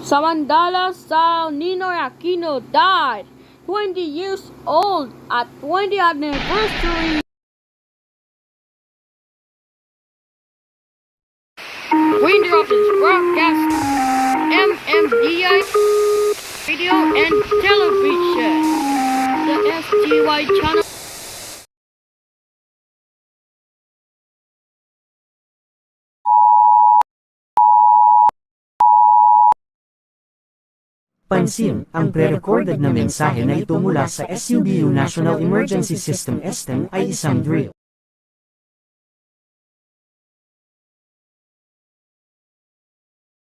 Samandala Sao Ninoy Aquino died 20 years old at 20th anniversary. Winner of this broadcast, MMDI Radio and Television, the SGY channel. Pansin, ang pre-recorded na mensahe na ito mula sa SUBU National Emergency System STEM ay isang drill.